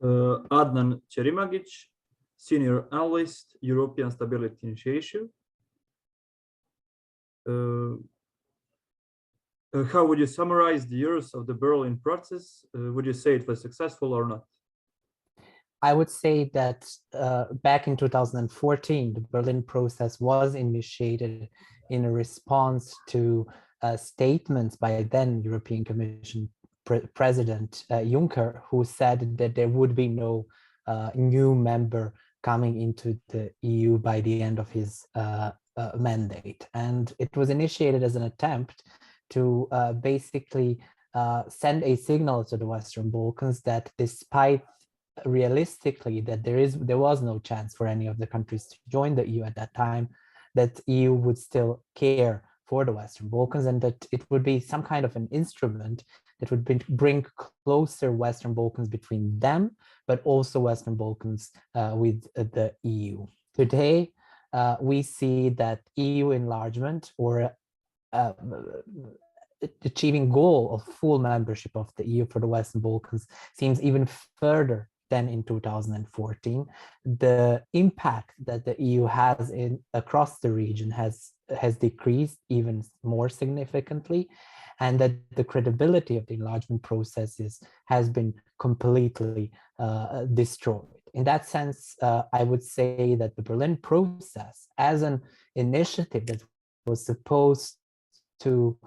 ADNAN ČERIMAGIĆ, Senior Analyst, European Stability Initiative. How would you summarize the years of the Berlin process? Would you say it was successful or not? I would say that back in 2014, the Berlin process was initiated in a response to statements by then European Commission President Juncker, who said that there would be no new member coming into the EU by the end of his mandate. And it was initiated as an attempt to basically send a signal to the Western Balkans that despite realistically that there was no chance for any of the countries to join the EU at that time, that EU would still care for the Western Balkans, and that it would be some kind of an instrument that would bring closer Western Balkans between them, but also Western Balkans with the EU. Today, we see that EU enlargement, or achieving goal of full membership of the EU for the Western Balkans, seems even further than in 2014. The impact that the EU has across the region has decreased even more significantly, and that the credibility of the enlargement processes has been completely destroyed. In that sense, I would say that the Berlin process, as an initiative that was supposed to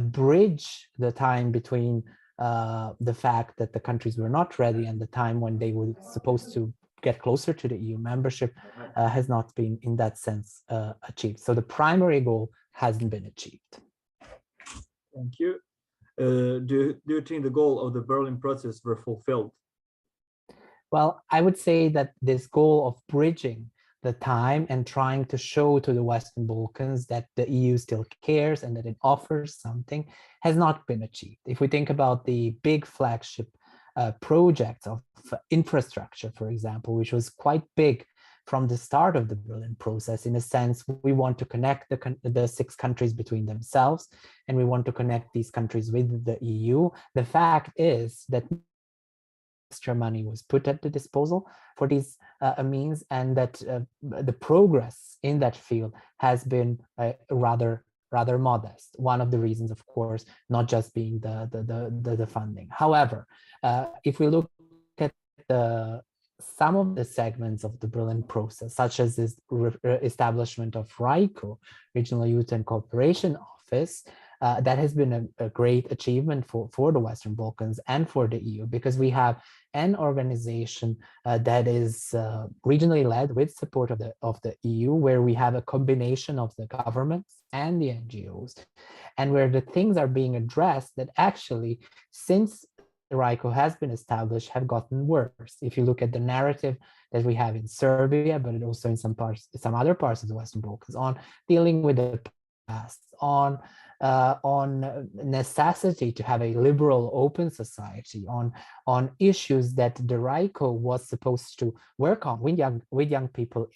bridge the time between the fact that the countries were not ready and the time when they were supposed to get closer to the EU membership, has not been, in that sense, achieved. So the primary goal hasn't been achieved. Thank you. Do you think the goal of the Berlin process were fulfilled? Well, I would say that this goal of bridging the time and trying to show to the Western Balkans that the EU still cares and that it offers something has not been achieved. If we think about the big flagship projects of infrastructure, for example, which was quite big from the start of the Berlin process, in a sense, we want to connect the 6 countries between themselves, and we want to connect these countries with the EU. The fact is that extra money was put at the disposal for these means, and that the progress in that field has been rather modest. One of the reasons, of course, not just being the funding. However, if we look at some of the segments of the Berlin process, such as this establishment of RICO, Regional Youth and Cooperation Office, that has been a great achievement for the Western Balkans and for the EU, because we have an organization that is regionally led with support of the EU, where we have a combination of the governments and the NGOs, and where the things are being addressed that actually, since RICO has been established, have gotten worse. If you look at the narrative that we have in Serbia, but also in some other parts of the Western Balkans, on dealing with the past, on necessity to have a liberal, open society, on issues that the RICO was supposed to work on with young people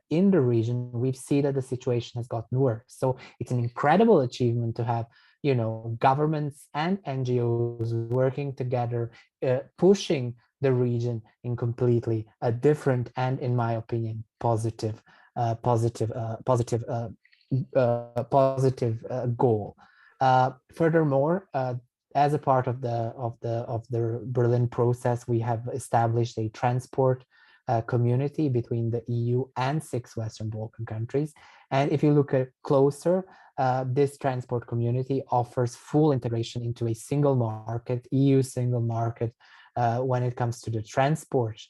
in the region, we see that the situation has gotten worse. So it's an incredible achievement to have, you know, governments and NGOs working together, pushing the region in completely a different and, in my opinion, positive goal. Furthermore, as a part of the Berlin process, we have established a transport community between the EU and 6 Western Balkan countries. And if you look at closer, this transport community offers full integration into a single market, EU single market, when it comes to the transport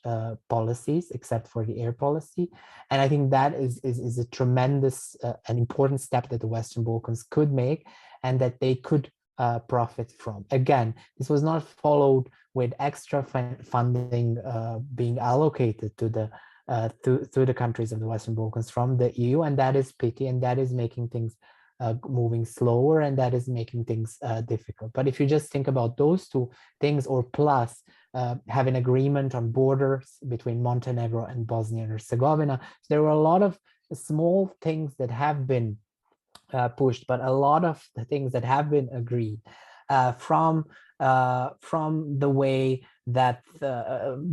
policies, except for the air policy. And I think that is a tremendous and important step that the Western Balkans could make, and that they could profit from. Again, this was not followed with extra funding being allocated to the countries of the Western Balkans from the EU, and that is pity, and that is making things moving slower, and that is making things difficult. But if you just think about those 2 things, or plus have an agreement on borders between Montenegro and Bosnia and Herzegovina, there were a lot of small things that have been pushed, but a lot of the things that have been agreed, from from the way that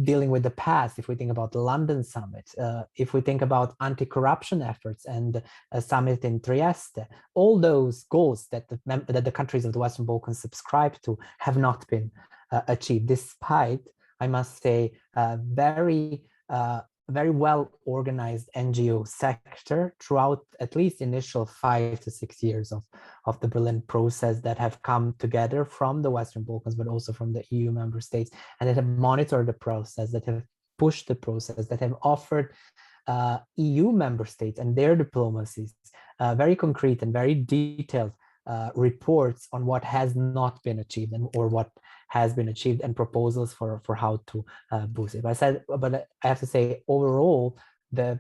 dealing with the past, if we think about the London summit, if we think about anti-corruption efforts and a summit in Trieste, all those goals that the countries of the Western Balkans subscribe to have not been achieved, despite, I must say, very well organized NGO sector throughout at least initial 5 to 6 years of the Berlin process that have come together from the Western Balkans, but also from the EU member states, and that have monitored the process, that have pushed the process, that have offered EU member states and their diplomacies very concrete and very detailed reports on what has not been achieved or what has been achieved, and proposals for how to boost it. But I have to say, overall, the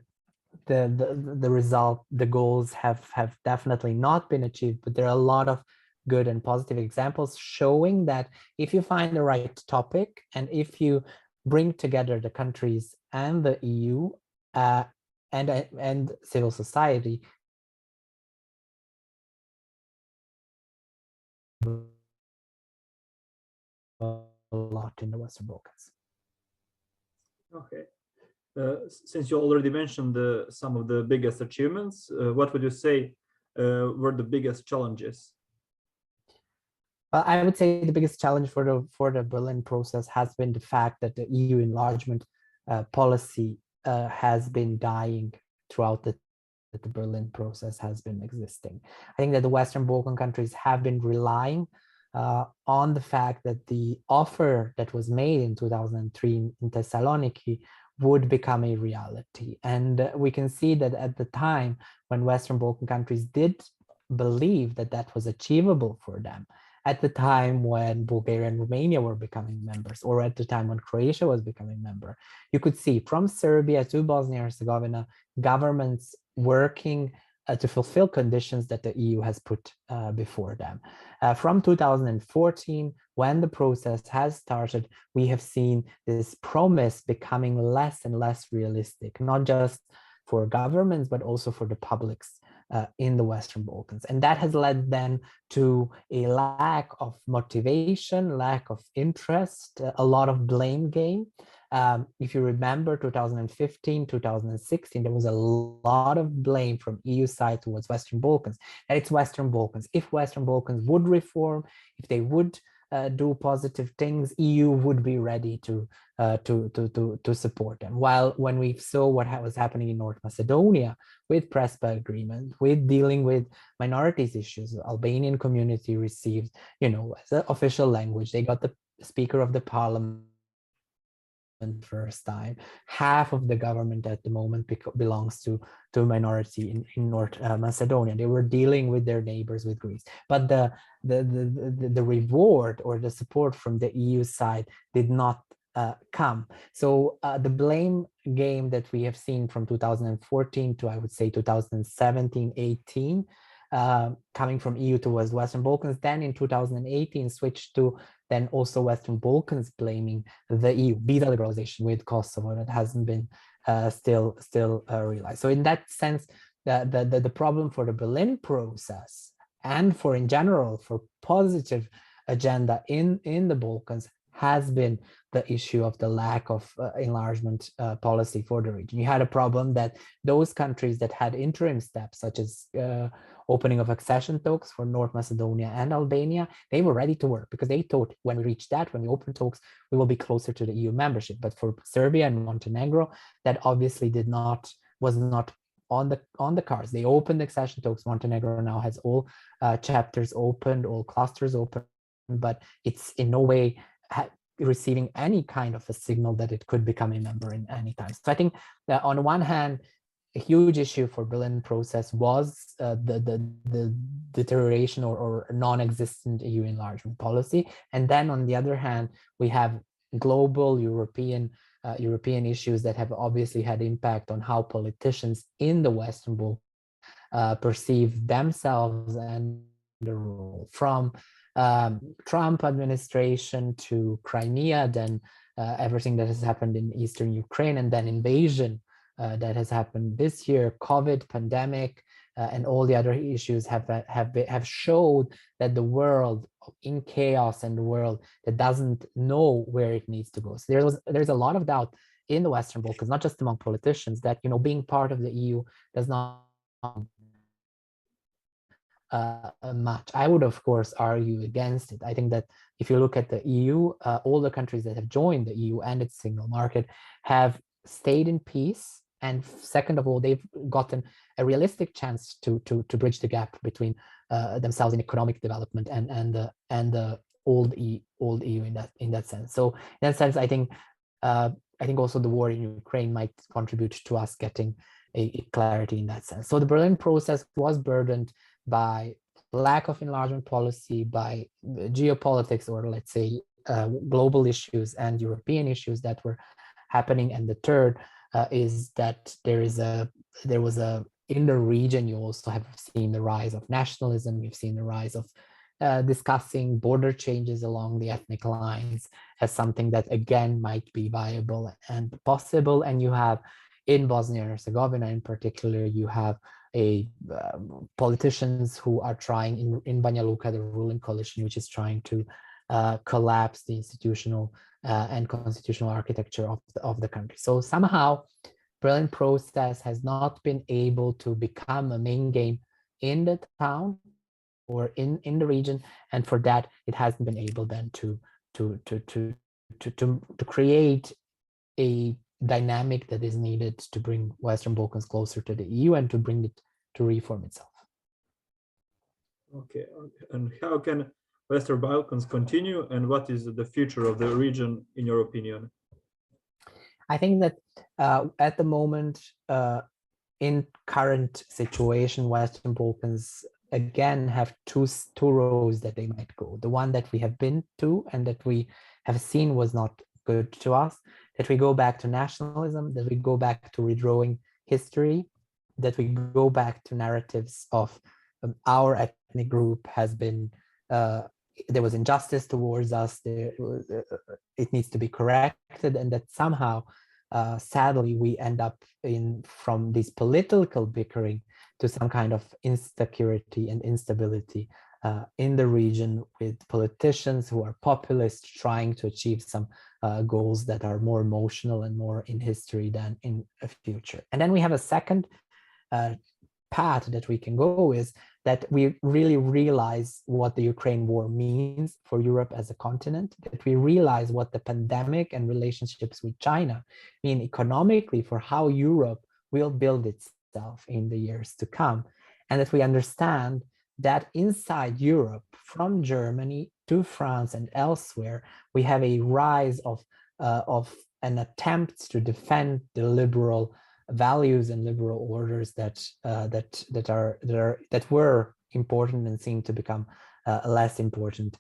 result, the goals have definitely not been achieved, but there are a lot of good and positive examples showing that if you find the right topic and if you bring together the countries and the EU and civil society, a lot in the Western Balkans. Okay. Since you already mentioned some of the biggest achievements, what would you say were the biggest challenges? Well, I would say the biggest challenge for the Berlin process has been the fact that the EU enlargement policy has been dying throughout the Berlin process has been existing. I think that the Western Balkan countries have been relying on the fact that the offer that was made in 2003 in Thessaloniki would become a reality. And we can see that at the time when Western Balkan countries did believe that that was achievable for them, at the time when Bulgaria and Romania were becoming members, or at the time when Croatia was becoming a member, you could see from Serbia to Bosnia and Herzegovina, governments working to fulfill conditions that the EU has put before them. From 2014, when the process has started, we have seen this promise becoming less and less realistic, not just for governments, but also for the publics in the Western Balkans. And that has led then to a lack of motivation, lack of interest, a lot of blame game. If you remember 2015, 2016, there was a lot of blame from EU side towards Western Balkans, that it's Western Balkans. If Western Balkans would reform, if they would do positive things, EU would be ready to support them. While when we saw what was happening in North Macedonia with Prespa agreement, with dealing with minorities issues, the Albanian community received, as an official language, they got the Speaker of the Parliament first time. Half of the government at the moment belongs to a minority in North Macedonia. They were dealing with their neighbors, with Greece, but the reward or the support from the EU side did not come. So the blame game that we have seen from 2014 to, I would say, 2017, 18, coming from EU towards Western Balkans, then in 2018 switched to then also Western Balkans blaming the EU, visa liberalization with Kosovo that hasn't been still realized. So in that sense, the problem for the Berlin process and for in general for positive agenda in the Balkans has been the issue of the lack of enlargement policy for the region. You had a problem that those countries that had interim steps, such as opening of accession talks for North Macedonia and Albania, they were ready to work because they thought when we reach that, when we open talks, we will be closer to the EU membership. But for Serbia and Montenegro, that obviously was not on the cards. They opened accession talks. Montenegro now has all chapters opened, all clusters open, but it's in no way receiving any kind of a signal that it could become a member in any time. So I think that on the one hand, a huge issue for Berlin process was the deterioration or non-existent EU enlargement policy. And then on the other hand, we have global European issues that have obviously had impact on how politicians in the Western Balkans perceive themselves and the role, from Trump administration to Crimea, then everything that has happened in Eastern Ukraine, and then invasion that has happened this year, COVID, pandemic, and all the other issues have showed that the world in chaos in the world that doesn't know where it needs to go. So there's a lot of doubt in the Western Balkans, not just among politicians, that being part of the EU does not much. I would, of course, argue against it. I think that if you look at the EU, all the countries that have joined the EU and its single market have stayed in peace. And second of all, they've gotten a realistic chance to bridge the gap between themselves in economic development and the old EU in that sense. So in that sense, I think also the war in Ukraine might contribute to us getting a clarity in that sense. So the Berlin process was burdened by lack of enlargement policy, by geopolitics, or let's say global issues and European issues that were happening. And the third is that in the region, you also have seen the rise of nationalism. You've seen the rise of discussing border changes along the ethnic lines as something that again might be viable and possible. And you have in Bosnia and Herzegovina in particular, you have politicians who are trying in Banja Luka, the ruling coalition, which is trying to collapse the institutional and constitutional architecture of the country. So somehow Berlin process has not been able to become a main game in the town or in the region, and for that it hasn't been able then to create a dynamic that is needed to bring Western Balkans closer to the EU and to bring it to reform itself. Okay, and how can Western Balkans continue, and what is the future of the region in your opinion? I think that at the moment, in current situation, Western Balkans again have two roads that they might go. The one that we have been to and that we have seen was not good to us, that we go back to nationalism, that we go back to redrawing history, that we go back to narratives of our ethnic group has been, there was injustice towards us, it needs to be corrected, and that somehow, sadly, we end up from this political bickering to some kind of insecurity and instability in the region, with politicians who are populist trying to achieve some goals that are more emotional and more in history than in a future. And then we have a second path that we can go, is that we really realize what the Ukraine war means for Europe as a continent, that we realize what the pandemic and relationships with China mean economically for how Europe will build itself in the years to come, and that we understand that inside Europe, from Germany to France and elsewhere, we have a rise of an attempt to defend the liberal values and liberal orders that were important and seem to become less important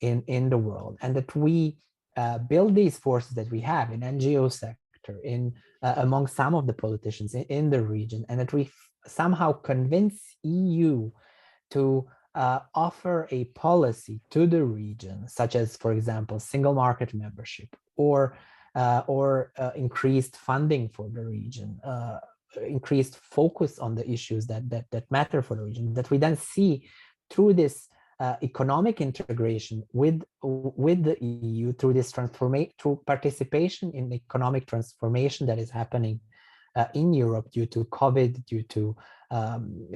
in the world, and that we build these forces that we have in NGO sector, in among some of the politicians in the region, and that we somehow convince EU to offer a policy to the region, such as, for example, single market membership, or increased funding for the region, increased focus on the issues that matter for the region, that we then see through this economic integration with the EU, through this through participation in economic transformation that is happening in Europe due to COVID, due to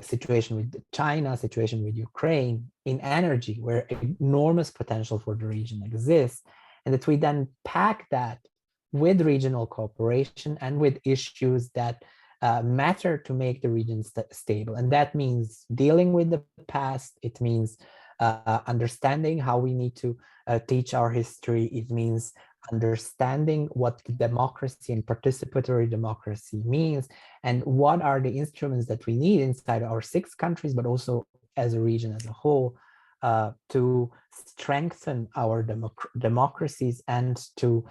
situation with China, situation with Ukraine, in energy, where enormous potential for the region exists, and that we then pack that with regional cooperation and with issues that matter to make the region stable. And that means dealing with the past. It means understanding how we need to teach our history. It means understanding what democracy and participatory democracy means, and what are the instruments that we need inside our 6 countries, but also as a region as a whole, to strengthen our democracies and to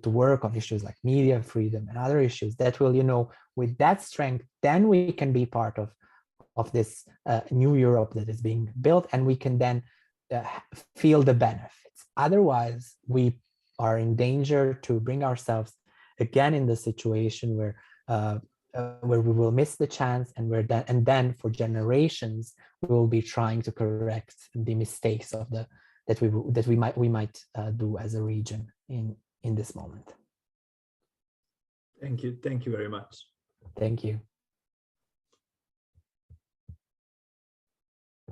work on issues like media freedom and other issues that will, with that strength, then we can be part of this new Europe that is being built, and we can then feel the benefits. Otherwise, we are in danger to bring ourselves again in the situation where where we will miss the chance, and then for generations we will be trying to correct the mistakes of that we might do as a region in this moment. Thank you very much. Thank you.